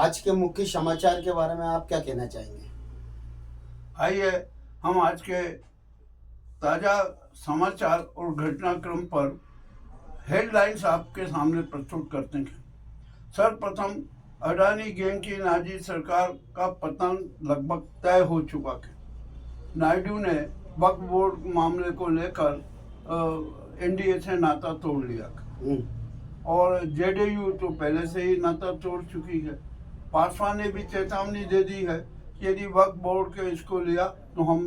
आज के मुख्य समाचार के बारे में आप क्या कहना चाहेंगे? आइए हम आज के ताज़ा समाचार और घटनाक्रम पर हेडलाइंस आपके सामने प्रस्तुत करते हैं। सर्वप्रथम, अडानी गैंग की नाजी सरकार का पतन लगभग तय हो चुका है। नायडू ने वक्फ बोर्ड मामले को लेकर एनडीए से नाता तोड़ लिया और जेडीयू तो पहले से ही नाता तोड़ चुकी है। पासवान ने भी चेतावनी दे दी है कि यदि वक्फ बोर्ड के इसको लिया तो हम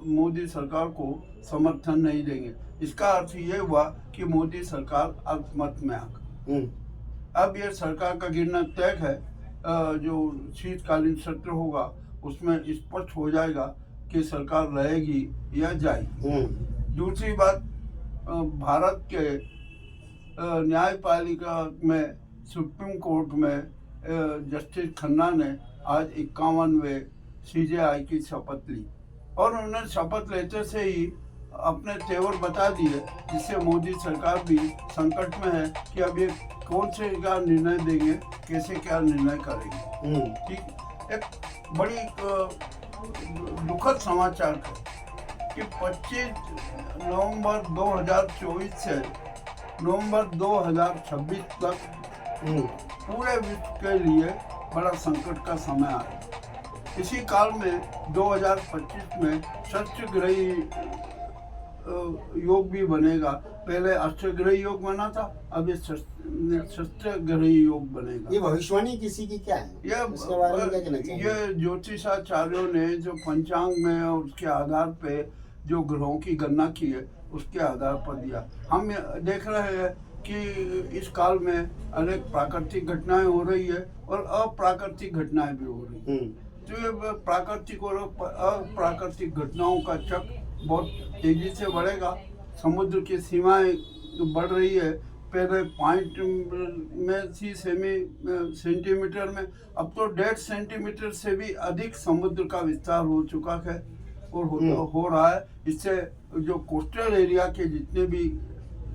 मोदी सरकार को समर्थन नहीं देंगे। इसका अर्थ ये हुआ कि मोदी सरकार अल्पमत में आ गई। अब ये सरकार का गिरना तय है। जो शीतकालीन सत्र होगा उसमें स्पष्ट हो जाएगा कि सरकार रहेगी या जाएगी। दूसरी बात, भारत के न्यायपालिका में सुप्रीम कोर्ट में जस्टिस खन्ना ने आज 51वें सीजेआई की शपथ ली और उन्होंने शपथ लेते से ही अपने तेवर बता दिए, जिससे मोदी सरकार भी संकट में है कि अब ये कौन से क्या निर्णय देंगे, कैसे क्या निर्णय करेंगे। ठीक, एक बड़ी दुखद समाचार है कि 25 नवंबर 2024 से नवंबर 2026 तक पूरे विश्व के लिए बड़ा संकट का समय आया। इसी काल में 2025 में षष्ठग्रही योग भी बनेगा। पहले अष्टग्रही योग बना था, अब ये षष्ठग्रही योग बनेगा। ये भविष्यवाणी किसी की क्या है? इसके बारे में क्या कहना चाहिए? ये ज्योतिषाचार्यों ने जो पंचांग में और उसके आधार पे जो ग्रहों की गणना की है उसके आधार पर दिया। हम देख रहे हैं कि इस काल में अनेक प्राकृतिक घटनाएं हो रही है और अप्राकृतिक घटनाएं भी हो रही है। तो ये प्राकृतिक और अप्राकृतिक घटनाओं का चक्र बहुत तेजी से बढ़ेगा। समुद्र की सीमाएं बढ़ रही है। पहले पॉइंट में थी सेंटीमीटर में, अब तो 1.5 सेंटीमीटर से भी अधिक समुद्र का विस्तार हो चुका है और हो रहा है। इससे जो कोस्टल एरिया के जितने भी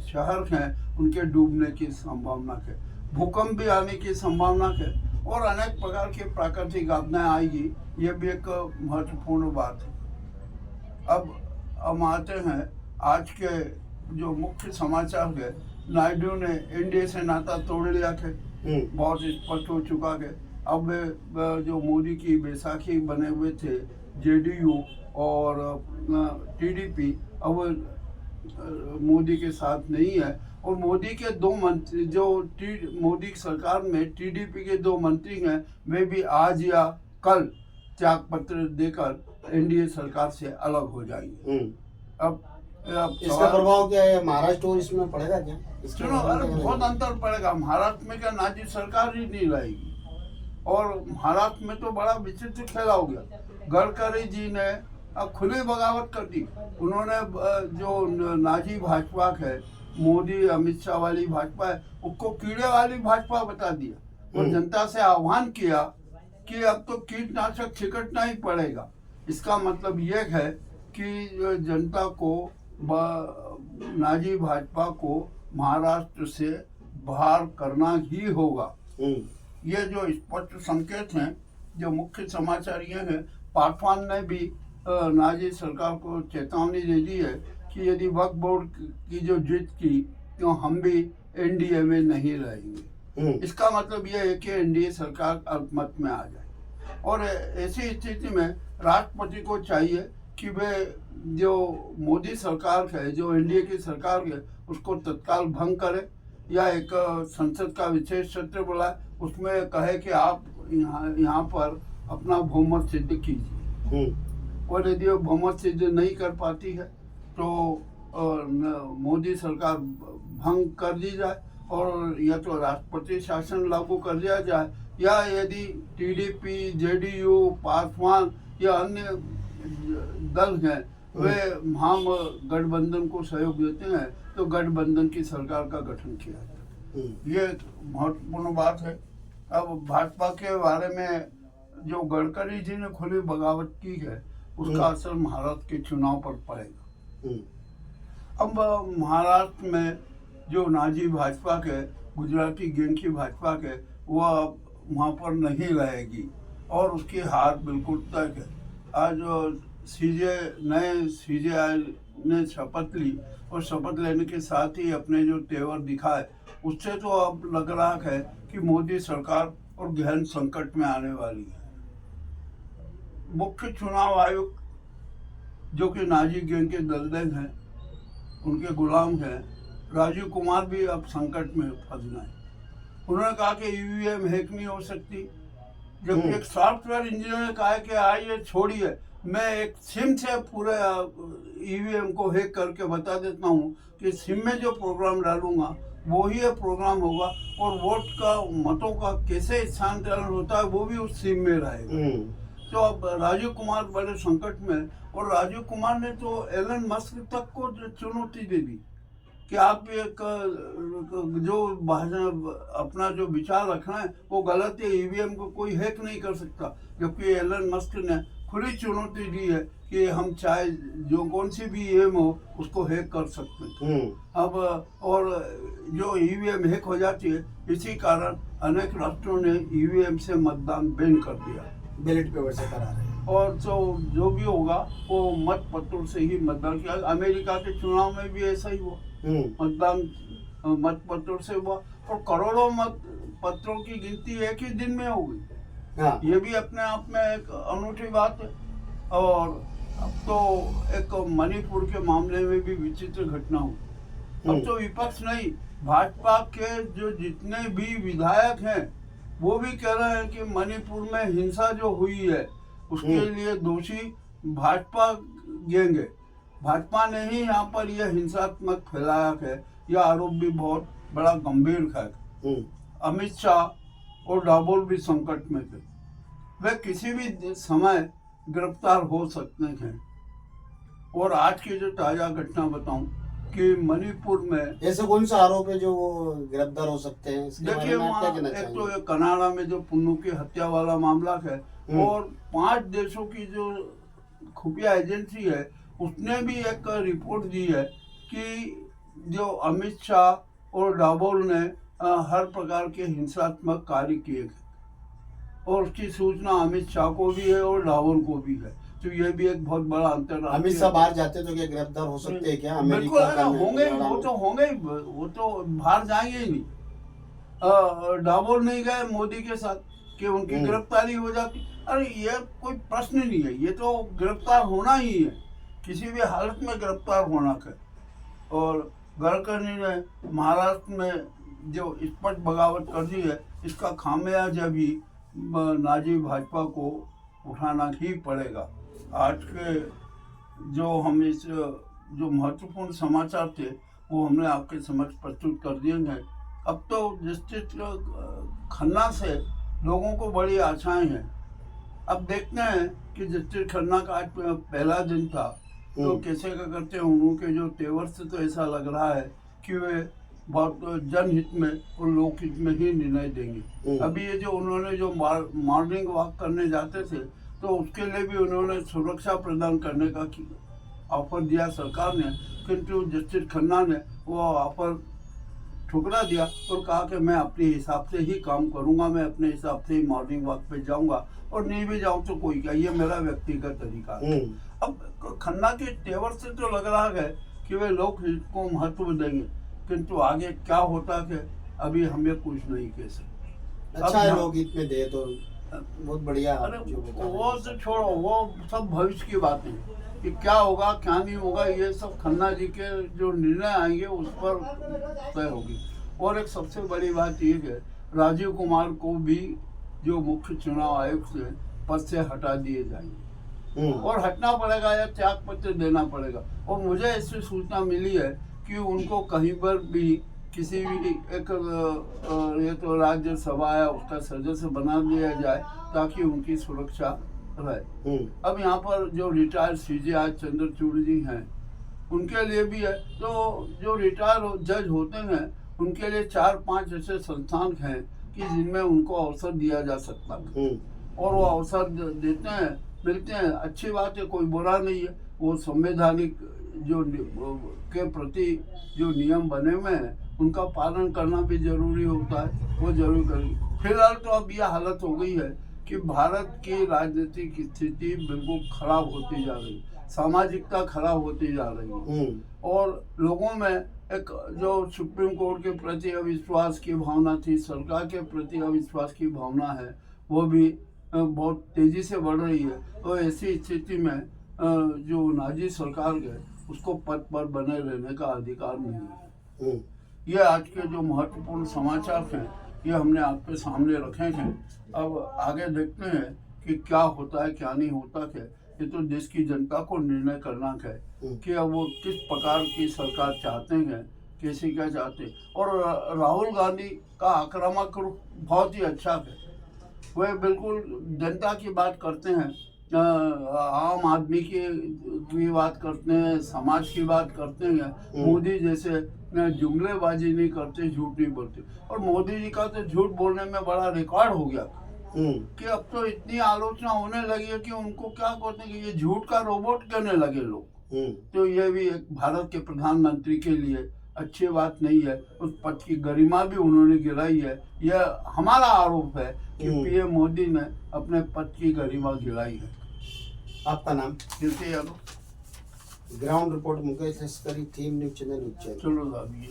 शहर हैं उनके डूबने की संभावना है, भूकंप भी आने की संभावना है और अनेक प्रकार की प्राकृतिक आपदाएं आएगी। ये भी एक महत्वपूर्ण बात है। अब हम आते हैं आज के जो मुख्य समाचार है। नायडू ने एनडीए से नाता तोड़ लिया है, बहुत स्पष्ट हो चुका है। अब जो मोदी की बैसाखी बने हुए थे जेडीयू और टीडीपी, अब मोदी के साथ नहीं है और मोदी के दो मंत्री जो मोदी सरकार में टीडीपी के 2 मंत्री हैं वे भी आज या कल त्याग पत्र देकर एनडीए सरकार से अलग हो जाएंगे। अब इसका प्रभाव क्या है महाराष्ट्र और इसमें पड़ेगा क्या? सुनो, बहुत अंतर पड़ेगा। महाराष्ट्र में क्या नाजी सरकार ही नहीं रहेगी और महाराष्ट्र में तो बड़ा विचित्र खेला हो गया। गडकरी जी ने अब खुली बगावत कर दी। उन्होंने जो नाजी भाजपा है, मोदी अमित शाह वाली भाजपा है, उसको कीड़े वाली भाजपा बता दिया और जनता से आह्वान किया कि अब तो कीटनाशक छिड़कना ही पड़ेगा। इसका मतलब ये है कि जनता को नाजी भाजपा को महाराष्ट्र से बाहर करना ही होगा। ये जो स्पष्ट संकेत हैं। जो मुख्य समाचार ये है, पासवान ने भी नाजी सरकार को चेतावनी दे दी है कि यदि वक्फ बोर्ड की जो जीत की तो हम भी एनडीए में नहीं रहेंगे। इसका मतलब यह है कि एनडीए सरकार अल्पमत में आ जाए और ऐसी स्थिति में राष्ट्रपति को चाहिए कि वे जो मोदी सरकार है, जो एनडीए की सरकार है, उसको तत्काल भंग करे या एक संसद का विशेष सत्र बुलाए, उसमें कहे कि आप यहाँ पर अपना बहुमत सिद्ध कीजिए। और यदि वो बहुमत सिद्ध नहीं कर पाती है तो मोदी सरकार भंग कर दी जाए और या तो राष्ट्रपति शासन लागू कर दिया जाए, या यदि टीडीपी, जेडीयू, पासवान या अन्य दल हैं वे हम गठबंधन को सहयोग देते हैं तो गठबंधन की सरकार का गठन किया जाए। ये महत्वपूर्ण बात है। अब भाजपा के बारे में जो गडकरी जी ने खुली बगावत की है उसका असर महाराष्ट्र के चुनाव पर पड़ेगा। अब महाराष्ट्र में जो नाजी भाजपा के गुजराती गैंग की भाजपा के वह वहाँ पर नहीं रहेगी और उसकी हार बिल्कुल तय है। आज नए सीजे ने शपथ ली और शपथ लेने के साथ ही अपने जो तेवर दिखाए, उससे तो अब लग रहा है कि मोदी सरकार और गहन संकट में आने वाली है। मुख्य चुनाव आयुक्त जो कि नाजी गैंग के दलदल हैं, उनके गुलाम हैं, राजीव कुमार भी अब संकट में फंस गए। उन्होंने कहा कि ईवीएम हैक नहीं हो सकती, जबकि एक सॉफ्टवेयर इंजीनियर ने कहा कि आइए छोड़िए, मैं एक सिम से पूरे ईवीएम को हैक करके बता देता हूँ कि सिम में जो प्रोग्राम डालूंगा वही प्रोग्राम होगा और वोट का मतों का कैसे स्थानांतरण होता है वो भी उस सिम में रहेगा। तो अब राजीव कुमार बड़े संकट में, और राजीव कुमार ने तो एलन मस्क तक को चुनौती दे दी कि आप एक जो अपना जो विचार रखना है वो गलत है, ईवीएम को कोई हैक नहीं कर सकता। जबकि एलन मस्क ने खुली चुनौती दी है कि हम चाहे जो कौन सी भी ईवीएम हो उसको हैक कर सकते हैं। अब और जो ईवीएम हैक हो जाती है, इसी कारण अनेक राष्ट्रों ने ईवीएम से मतदान बैन कर दिया, बैलेट पेपर से करा रहे हैं। और जो भी होगा वो मत पत्रों से ही मतदान किया। अमेरिका के चुनाव में भी ऐसा ही हुआ, मतदान मत पत्रों से हुआ और करोड़ों मत पत्रों की गिनती एक ही दिन में हो गई। हाँ। ये भी अपने आप में एक अनूठी बात है। और अब तो एक मणिपुर के मामले में भी विचित्र घटना हुई। अब तो विपक्ष नहीं, भाजपा के जो जितने भी विधायक हैं वो भी कह रहे हैं कि मणिपुर में हिंसा जो हुई है उसके लिए दोषी भाजपा गैंग है। भाजपा ने ही यहाँ पर यह हिंसात्मक फैलाया है। यह आरोप भी बहुत बड़ा गंभीर है। अमित शाह और डाबोल भी संकट में थे, वे किसी भी समय गिरफ्तार हो सकते हैं। और आज की जो ताजा घटना बताऊं कि मणिपुर में ऐसे कौन सा आरोप है जो वो गिरफ्तार हो सकते हैं? देखिए, एक तो कनाडा में जो पुन्नू की हत्या वाला मामला है, और 5 देशों की जो खुफिया एजेंसी है उसने भी एक रिपोर्ट दी है कि जो अमित शाह और डाबोल ने हर प्रकार के हिंसात्मक कार्य किए हैं, और उसकी सूचना अमित शाह को भी है और डाबोल को भी है। तो ये भी एक बहुत बड़ा अंतर। अमित शाह बाहर जाते तो क्या गिरफ्तार हो सकते हैं क्या? बिल्कुल होंगे, वो तो होंगे, वो तो बाहर जाएंगे ही नहीं। डाबोल नहीं गए मोदी के साथ कि उनकी गिरफ्तारी हो जाती? अरे ये कोई प्रश्न नहीं है, ये तो गिरफ्तार होना ही है, किसी भी हालत में गिरफ्तार होना है। और गडकरी ने महाराष्ट्र में जो स्पष्ट बगावत कर दी है, इसका खामियाजा भी नाजी भाजपा को उठाना ही पड़ेगा। आज के जो हम इस जो महत्वपूर्ण समाचार थे वो हमने आपके समक्ष प्रस्तुत कर दिए हैं। अब तो जस्टिस खन्ना से लोगों को बड़ी आशाएं हैं। अब देखते हैं कि जस्टिस खन्ना का आज पहला दिन था, तो कैसे क्या करते हैं। उनके जो तेवर से तो ऐसा लग रहा है कि वे बहुत जनहित में और लोकहित में ही निर्णय देंगे। अभी ये जो उन्होंने जो मॉर्निंग वॉक करने जाते थे, तो उसके लिए भी उन्होंने सुरक्षा प्रदान करने का ऑफर दिया सरकार ने, किंतु जस्टिस खन्ना ने वो ऑफर ठुकरा दिया और कहा कि मैं अपने हिसाब से ही काम करूंगा, मैं अपने हिसाब से ही मॉर्निंग वॉक पे जाऊंगा, और नहीं भी जाऊं तो कोई क्या, ये मेरा व्यक्तिगत तरीका है। अब खन्ना के तेवर से तो लग रहा है कि वे लोकहित को महत्व देंगे, किंतु आगे क्या होता है अभी हमें कुछ नहीं कह सकते। अच्छा है लोकहित में दे तो बहुत बढ़िया। अरे वो तो छोड़ो, वो सब भविष्य की बात है कि क्या होगा क्या नहीं होगा, ये सब खन्ना जी के जो निर्णय आएंगे उस पर तय होगी। और एक सबसे बड़ी बात ये है, राजीव कुमार को भी जो मुख्य चुनाव आयुक्त से पद से हटा दिए जाएंगे, और हटना पड़ेगा या त्याग पत्र देना पड़ेगा। और मुझे ऐसी सूचना मिली है कि उनको कहीं पर भी किसी भी एक ये तो राज्यसभा है उसका सदस्य बना दिया जाए ताकि उनकी सुरक्षा रहे। अब यहाँ पर जो रिटायर्ड सीजे चंद्रचूड़ जी हैं उनके लिए भी है, तो जो रिटायर्ड जज होते हैं उनके लिए 4-5 ऐसे संस्थान हैं कि जिनमें उनको अवसर दिया जा सकता है, और वो अवसर देते हैं, मिलते हैं, अच्छी बात है, कोई बुरा नहीं है। वो संवैधानिक के प्रति जो नियम बने हुए हैं उनका पालन करना भी जरूरी होता है, वो जरूर करेंगे। फिलहाल तो अब यह हालत हो गई है कि भारत की राजनीतिक स्थिति बिल्कुल खराब होती जा रही है, सामाजिकता खराब होती जा रही है और लोगों में एक जो सुप्रीम कोर्ट के प्रति अविश्वास की भावना थी, सरकार के प्रति अविश्वास की भावना है, वो भी बहुत तेजी से बढ़ रही है। तो ऐसी स्थिति में जो नाजी सरकार है उसको पद पर बने रहने का अधिकार नहीं है। ये आज के जो महत्वपूर्ण समाचार हैं ये हमने आपके सामने रखे हैं। अब आगे देखते हैं कि क्या होता है क्या नहीं होता है। ये तो देश की जनता को निर्णय करना है कि अब वो किस प्रकार की सरकार चाहते हैं, कैसे क्या चाहते हैं। और राहुल गांधी का आक्रामक रूप बहुत ही अच्छा है, वह बिल्कुल जनता की बात करते हैं, आम आदमी की बात करते हैं, समाज की बात करते हैं। मोदी जैसे जुमलेबाजी नहीं करते, झूठ नहीं बोलते। और मोदी जी का तो झूठ बोलने में बड़ा रिकॉर्ड हो गया कि अब तो इतनी आलोचना होने लगी है कि उनको क्या कहते हैं कि ये झूठ का रोबोट कहने लगे लोग। तो ये भी एक भारत के प्रधानमंत्री के लिए अच्छी बात नहीं है। उस पद की गरिमा भी उन्होंने गिराई है। यह हमारा आरोप है कि पीएम मोदी ने अपने पद की गरिमा गिराई है। आपका नाम? कीर्ति यादव, ग्राउंड रिपोर्ट मुकेश लश्करी, थीम न्यूज चैनल। चलो दादी।